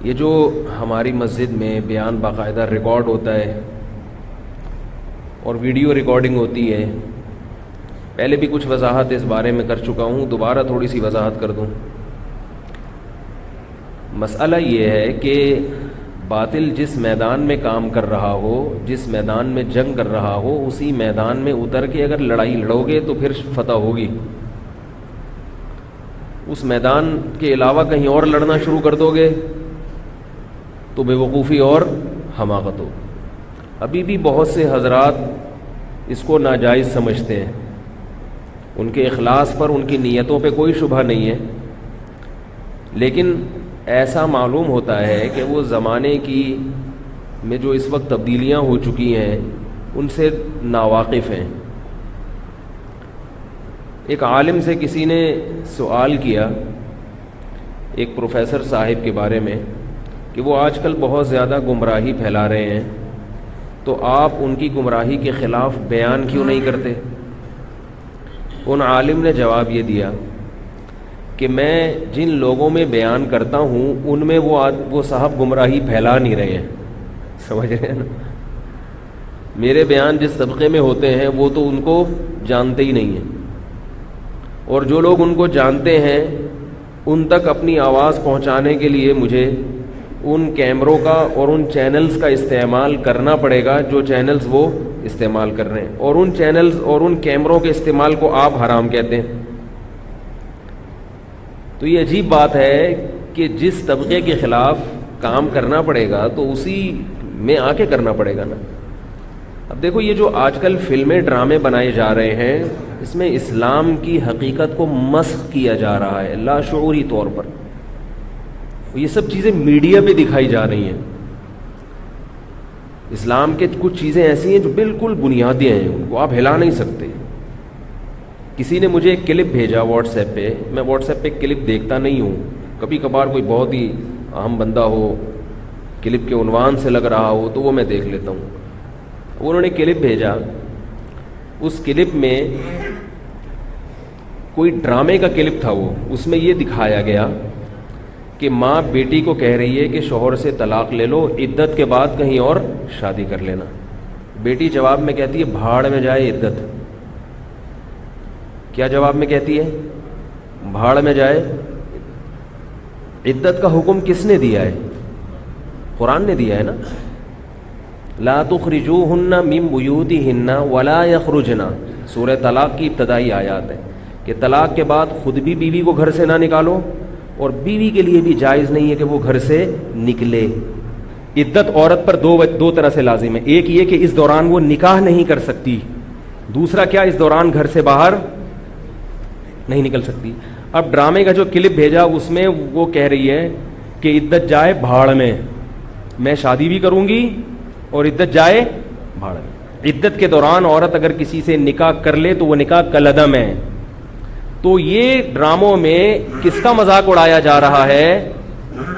یہ جو ہماری مسجد میں بیان باقاعدہ ریکارڈ ہوتا ہے اور ویڈیو ریکارڈنگ ہوتی ہے، پہلے بھی کچھ وضاحت اس بارے میں کر چکا ہوں، دوبارہ تھوڑی سی وضاحت کر دوں۔ مسئلہ یہ ہے کہ باطل جس میدان میں کام کر رہا ہو، جس میدان میں جنگ کر رہا ہو، اسی میدان میں اتر کے اگر لڑائی لڑو گے تو پھر فتح ہوگی۔ اس میدان کے علاوہ کہیں اور لڑنا شروع کر دو گے تو بے وقوفی اور حماقت ہو۔ ابھی بھی بہت سے حضرات اس کو ناجائز سمجھتے ہیں، ان کے اخلاص پر، ان کی نیتوں پہ کوئی شبہ نہیں ہے، لیکن ایسا معلوم ہوتا ہے کہ وہ زمانے کی میں جو اس وقت تبدیلیاں ہو چکی ہیں ان سے ناواقف ہیں۔ ایک عالم سے کسی نے سوال کیا، ایک پروفیسر صاحب کے بارے میں، کہ وہ آج کل بہت زیادہ گمراہی پھیلا رہے ہیں، تو آپ ان کی گمراہی کے خلاف بیان کیوں نہیں کرتے؟ ان عالم نے جواب یہ دیا کہ میں جن لوگوں میں بیان کرتا ہوں ان میں وہ صاحب گمراہی پھیلا نہیں رہے ہیں، سمجھ رہے ہیں نا؟ میرے بیان جس طبقے میں ہوتے ہیں وہ تو ان کو جانتے ہی نہیں ہیں، اور جو لوگ ان کو جانتے ہیں ان تک اپنی آواز پہنچانے کے لیے مجھے ان کیمروں کا اور ان چینلز کا استعمال کرنا پڑے گا جو چینلز وہ استعمال کر رہے ہیں، اور ان چینلز اور ان کیمروں کے استعمال کو آپ حرام کہتے ہیں۔ تو یہ عجیب بات ہے کہ جس طبقے کے خلاف کام کرنا پڑے گا تو اسی میں آ کے کرنا پڑے گا نا۔ اب دیکھو، یہ جو آج کل فلمیں ڈرامے بنائے جا رہے ہیں، اس میں اسلام کی حقیقت کو مسخ کیا جا رہا ہے لاشعوری طور پر۔ یہ سب چیزیں میڈیا پہ دکھائی جا رہی ہیں۔ اسلام کے کچھ چیزیں ایسی ہیں جو بالکل بنیادی ہیں، ان کو آپ ہلا نہیں سکتے۔ کسی نے مجھے ایک کلپ بھیجا واٹس ایپ پہ، میں واٹس ایپ پہ کلپ دیکھتا نہیں ہوں، کبھی کبھار کوئی بہت ہی اہم بندہ ہو، کلپ کے عنوان سے لگ رہا ہو تو وہ میں دیکھ لیتا ہوں۔ انہوں نے کلپ بھیجا، اس کلپ میں کوئی ڈرامے کا کلپ تھا، وہ اس میں یہ دکھایا گیا کہ ماں بیٹی کو کہہ رہی ہے کہ شوہر سے طلاق لے لو، عدت کے بعد کہیں اور شادی کر لینا۔ بیٹی جواب میں کہتی ہے بھاڑ میں جائے عدت۔ کیا جواب میں کہتی ہے؟ بھاڑ میں جائے۔ عدت کا حکم کس نے دیا ہے؟ قرآن نے دیا ہے نا۔ لا تخرجوہن من بیوتہن ولا یخرجن، سورہ طلاق کی ابتدائی آیات ہے کہ طلاق کے بعد خود بھی بیوی کو گھر سے نہ نکالو، اور بیوی کے لیے بھی جائز نہیں ہے کہ وہ گھر سے نکلے۔ عدت عورت پر دو طرح سے لازم ہے، ایک یہ کہ اس دوران وہ نکاح نہیں کر سکتی، دوسرا کیا، اس دوران گھر سے باہر نہیں نکل سکتی۔ اب ڈرامے کا جو کلپ بھیجا اس میں وہ کہہ رہی ہے کہ عدت جائے بھاڑ میں شادی بھی کروں گی اور عدت جائے بھاڑ میں۔ عدت کے دوران عورت اگر کسی سے نکاح کر لے تو وہ نکاح کالعدم ہے۔ تو یہ ڈراموں میں کس کا مذاق اڑایا جا رہا ہے؟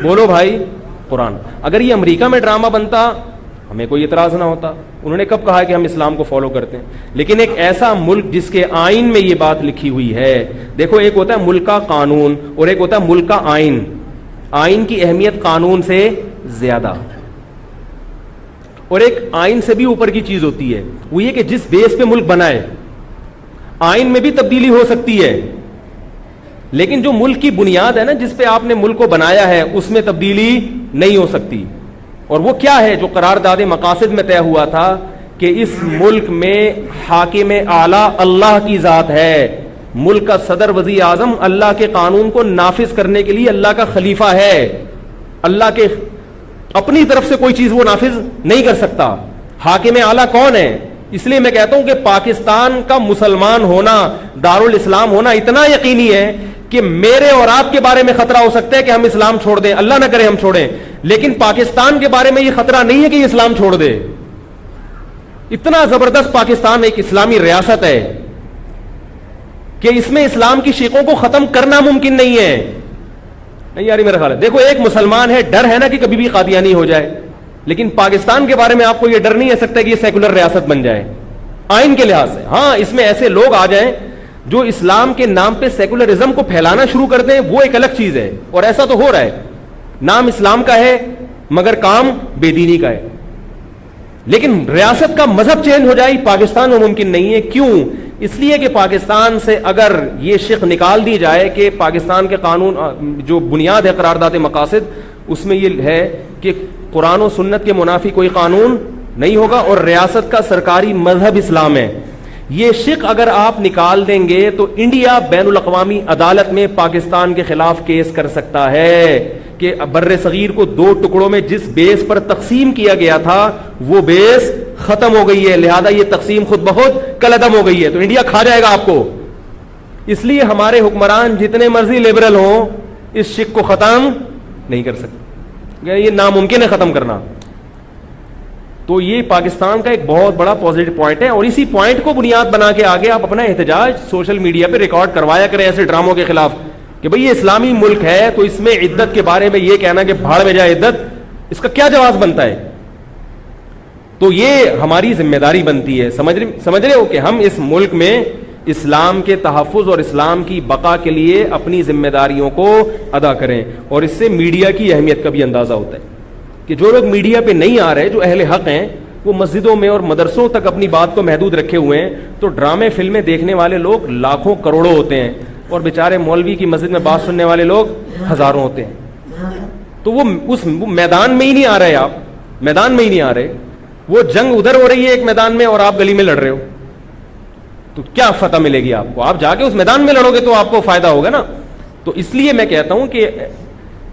بولو بھائی، قرآن۔ اگر یہ امریکہ میں ڈرامہ بنتا ہمیں کوئی اعتراض نہ ہوتا، انہوں نے کب کہا کہ ہم اسلام کو فالو کرتے ہیں؟ لیکن ایک ایسا ملک جس کے آئین میں یہ بات لکھی ہوئی ہے، دیکھو ایک ہوتا ہے ملک کا قانون اور ایک ہوتا ہے ملک کا آئین۔ آئین کی اہمیت قانون سے زیادہ، اور ایک آئین سے بھی اوپر کی چیز ہوتی ہے، وہ یہ کہ جس بیس پہ ملک بنا ہے، آئین میں بھی تبدیلی ہو سکتی ہے، لیکن جو ملک کی بنیاد ہے نا، جس پہ آپ نے ملک کو بنایا ہے، اس میں تبدیلی نہیں ہو سکتی۔ اور وہ کیا ہے جو قرارداد مقاصد میں طے ہوا تھا کہ اس ملک میں حاکم اعلیٰ اللہ کی ذات ہے، ملک کا صدر وزیر اعظم اللہ کے قانون کو نافذ کرنے کے لیے اللہ کا خلیفہ ہے، اللہ کے اپنی طرف سے کوئی چیز وہ نافذ نہیں کر سکتا۔ حاکم اعلیٰ کون ہے؟ اس لیے میں کہتا ہوں کہ پاکستان کا مسلمان ہونا، دارالاسلام ہونا اتنا یقینی ہے کہ میرے اور آپ کے بارے میں خطرہ ہو سکتا ہے کہ ہم اسلام چھوڑ دیں، اللہ نہ کرے ہم چھوڑیں، لیکن پاکستان کے بارے میں یہ خطرہ نہیں ہے کہ یہ اسلام چھوڑ دے۔ اتنا زبردست پاکستان ایک اسلامی ریاست ہے کہ اس میں اسلام کی شیخوں کو ختم کرنا ممکن نہیں ہے۔ نہیں یاری میرا خیال ہے، دیکھو ایک مسلمان ہے، ڈر ہے نا کہ کبھی بھی قادیانی ہو جائے، لیکن پاکستان کے بارے میں آپ کو یہ ڈر نہیں ہے سکتا کہ یہ سیکولر ریاست بن جائے آئین کے لحاظ سے۔ ہاں، اس میں ایسے لوگ آ جائیں جو اسلام کے نام پہ سیکولرزم کو پھیلانا شروع کر دیں، وہ ایک الگ چیز ہے، اور ایسا تو ہو رہا ہے۔ نام اسلام کا ہے مگر کام بے دینی کا ہے. لیکن ریاست کا مذہب چینج ہو جائے پاکستان میں ممکن نہیں ہے. کیوں؟ اس لیے کہ پاکستان سے اگر یہ شق نکال دی جائے کہ پاکستان کے قانون جو بنیاد ہے قرارداد مقاصد اس میں یہ ہے کہ قرآن و سنت کے منافی کوئی قانون نہیں ہوگا اور ریاست کا سرکاری مذہب اسلام ہے. یہ شق اگر آپ نکال دیں گے تو انڈیا بین الاقوامی عدالت میں پاکستان کے خلاف کیس کر سکتا ہے کہ بر صغیر کو دو ٹکڑوں میں جس بیس پر تقسیم کیا گیا تھا وہ بیس ختم ہو گئی ہے, لہذا یہ تقسیم خود بخود کلعدم ہو گئی ہے, تو انڈیا کھا جائے گا آپ کو. اس لیے ہمارے حکمران جتنے مرضی لبرل ہوں اس شق کو ختم نہیں کر سکتے, یہ ناممکن ہے ختم کرنا. تو یہ پاکستان کا ایک بہت بڑا پازیٹو پوائنٹ ہے, اور اسی پوائنٹ کو بنیاد بنا کے آگے آپ اپنا احتجاج سوشل میڈیا پہ ریکارڈ کروایا کریں ایسے ڈراموں کے خلاف کہ بھئی یہ اسلامی ملک ہے تو اس میں عدت کے بارے میں یہ کہنا کہ بھاڑ میں جائے عدت, اس کا کیا جواز بنتا ہے؟ تو یہ ہماری ذمہ داری بنتی ہے. سمجھ رہے ہو کہ ہم اس ملک میں اسلام کے تحفظ اور اسلام کی بقا کے لیے اپنی ذمہ داریوں کو ادا کریں. اور اس سے میڈیا کی اہمیت کا بھی اندازہ ہوتا ہے کہ جو لوگ میڈیا پہ نہیں آ رہے, جو اہل حق ہیں, وہ مسجدوں میں اور مدرسوں تک اپنی بات کو محدود رکھے ہوئے ہیں, تو ڈرامے فلمیں دیکھنے والے لوگ لاکھوں کروڑوں ہوتے ہیں اور بیچارے مولوی کی مسجد میں بات سننے والے لوگ ہزاروں ہوتے ہیں. تو وہ اس میدان میں ہی نہیں آ رہے, آپ میدان میں ہی نہیں آ رہے, وہ جنگ ادھر ہو رہی ہے ایک میدان میں اور آپ گلی میں لڑ رہے ہو, تو کیا فتح ملے گی آپ کو؟ آپ جا کے اس میدان میں لڑو گے تو آپ کو فائدہ ہوگا نا. تو اس لیے میں کہتا ہوں کہ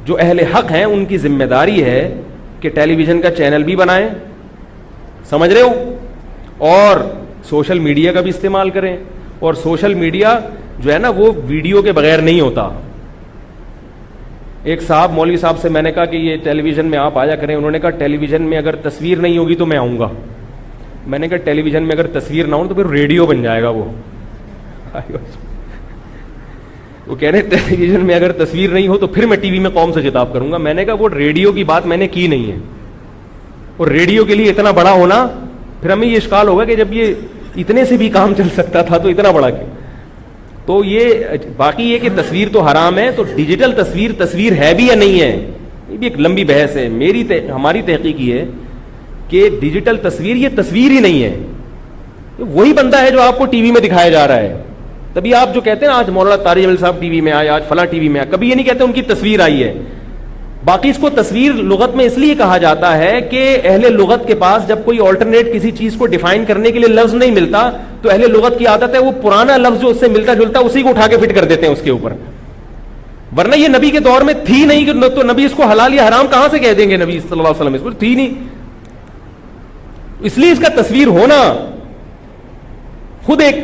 جو اہل حق ہیں ان کی ذمہ داری ہے کہ ٹیلی ویژن کا چینل بھی بنائیں, سمجھ رہے ہو, اور سوشل میڈیا کا بھی استعمال کریں. اور سوشل میڈیا جو ہے نا وہ ویڈیو کے بغیر نہیں ہوتا. ایک صاحب مولوی صاحب سے میں نے کہا کہ یہ ٹیلی ویژن میں آپ آیا کریں, انہوں نے کہا ٹیلی ویژن میں اگر تصویر نہیں ہوگی تو میں آؤں گا. میں نے کہا ٹیلی ویژن میں اگر تصویر نہ ہو تو پھر ریڈیو بن جائے گا. وہ کہہ رہے ٹیلی ویژن میں اگر تصویر نہیں ہو تو پھر میں ٹی وی میں قوم سے خطاب کروں گا. میں نے کہا وہ ریڈیو کی بات میں نے کی نہیں ہے, اور ریڈیو کے لیے اتنا بڑا ہونا, پھر ہمیں یہ اشکال ہوگا کہ جب یہ اتنے سے بھی کام چل سکتا تھا تو اتنا بڑا کیوں. تو یہ باقی یہ کہ تصویر تو حرام ہے, تو ڈیجیٹل تصویر ہے بھی یا نہیں ہے, یہ بھی ایک لمبی بحث ہے. ہماری تحقیق یہ ہے کہ ڈیجیٹل تصویر یہ تصویر ہی نہیں ہے, وہی بندہ ہے جو آپ کو ٹی وی میں دکھایا جا رہا ہے. تبھی آپ جو کہتے ہیں آج مولانا طارق جمیل صاحب ٹی وی میں آئے, آج فلاں ٹی وی میں آئے, کبھی یہ نہیں کہتے ان کی تصویر آئی ہے. باقی اس کو تصویر لغت میں اس لیے کہا جاتا ہے کہ اہل لغت کے پاس جب کوئی آلٹرنیٹ کسی چیز کو ڈیفائن کرنے کے لیے لفظ نہیں ملتا تو اہل لغت کی عادت ہے وہ پرانا لفظ جو اس سے ملتا جلتا اسی کو اٹھا کے فٹ کر دیتے ہیں اس کے اوپر. ورنہ یہ نبی کے دور میں تھی نہیں, تو نبی اس کو حلال یا حرام کہاں سے کہہ دیں گے؟ نبی صلی اللہ علیہ وسلم اس کو تھی نہیں. اس لیے اس کا تصویر ہونا خود ایک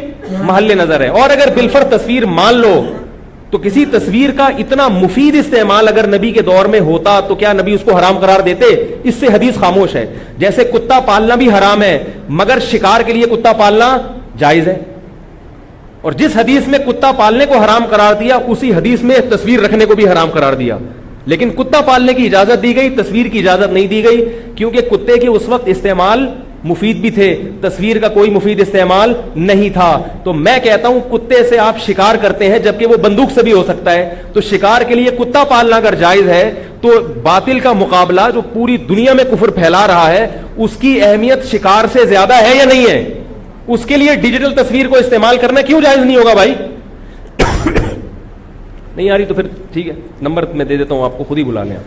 محل نظر ہے. اور اگر بالفرض تصویر مان لو تو کسی تصویر کا اتنا مفید استعمال اگر نبی کے دور میں ہوتا تو کیا نبی اس کو حرام قرار دیتے؟ اس سے حدیث خاموش ہے. جیسے کتا پالنا بھی حرام ہے مگر شکار کے لیے کتا پالنا جائز ہے, اور جس حدیث میں کتا پالنے کو حرام قرار دیا اسی حدیث میں تصویر رکھنے کو بھی حرام قرار دیا. لیکن کتا پالنے کی اجازت دی گئی, تصویر کی اجازت نہیں دی گئی, کیونکہ کتے کے اس وقت استعمال مفید بھی تھے, تصویر کا کوئی مفید استعمال نہیں تھا. تو میں کہتا ہوں کتے سے آپ شکار کرتے ہیں جبکہ وہ بندوق سے بھی ہو سکتا ہے, تو شکار کے لیے کتا پالنا اگر جائز ہے تو باطل کا مقابلہ جو پوری دنیا میں کفر پھیلا رہا ہے اس کی اہمیت شکار سے زیادہ ہے یا نہیں ہے؟ اس کے لیے ڈیجیٹل تصویر کو استعمال کرنا کیوں جائز نہیں ہوگا بھائی؟ نہیں آ رہی تو پھر ٹھیک ہے, نمبر میں دے دیتا ہوں آپ کو, خود ہی بلا لیں.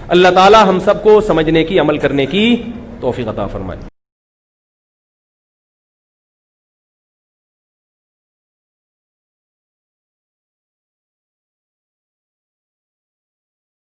اللہ تعالی ہم سب کو سمجھنے کی, عمل کرنے کی توفیق عطا فرمائے.